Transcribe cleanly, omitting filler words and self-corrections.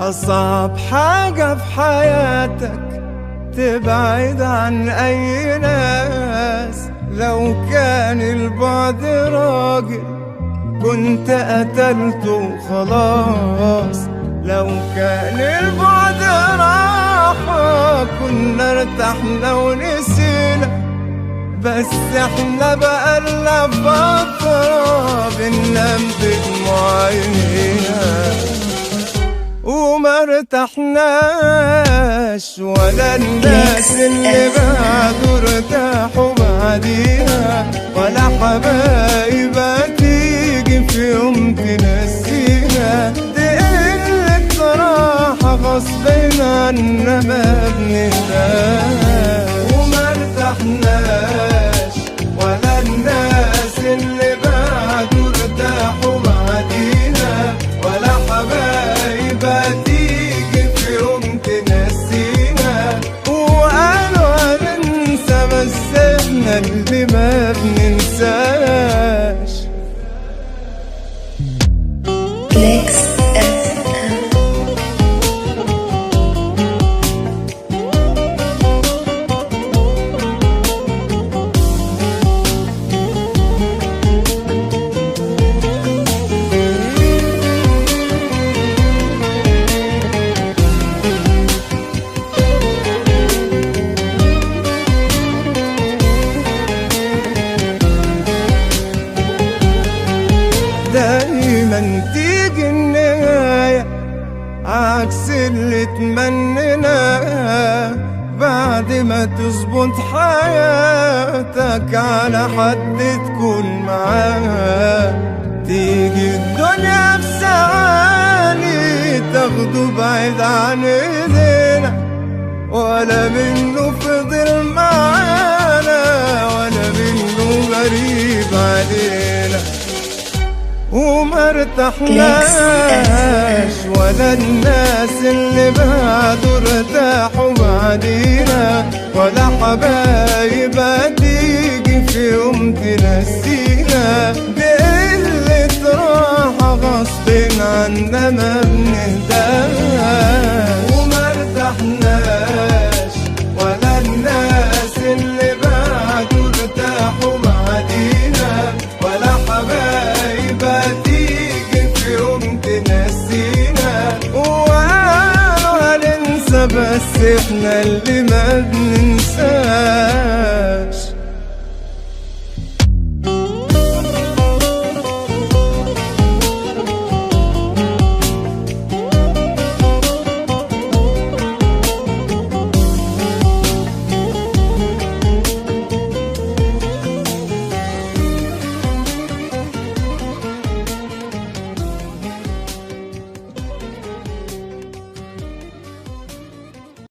أصعب حاجة في حياتك تبعد عن أي ناس. لو كان البعد راجل كنت قتلته خلاص. لو كان البعد راحة كنا ارتحنا ونسينا. بس احنا بقالنا فترة بننام بدموع عينينا وما ارتحناش، ولا الناس اللي بعدوا ارتاحوا بعدينا، ولا حبايب هتيجي في يوم تنسينا. دي قلة راحة غصب عنا ما بنهداش وما ارتحناش، ولا الناس اللي بعدوا ارتاحوا بعدينا، ولا حبايب هتيجي في يوم تنسينا. وقالوا هننسى بس احنا اللي ما بننساش. دايما تيجي النهاية عكس اللي تمنيناه. بعد ما تظبط حياتك على حد تكون معاه، تيجي الدنيا في ثواني تاخده بعيد عن ايدينا. ولا منه فضل معانا ولا منه غريب علينا وما ارتحناش، ولا الناس اللي بعدوا ارتاحوا بعدينا، ولا حبايب هتيجي في يوم تنسينا. بقلة راحة غصب عنا ما بنهداش وما ارتحناش، ولا الناس اللي بعدوا ارتاحوا بعدينا، ولا حبايب هتيجي في يوم تنسينا. وقالوا هننسى بس احنا اللي ما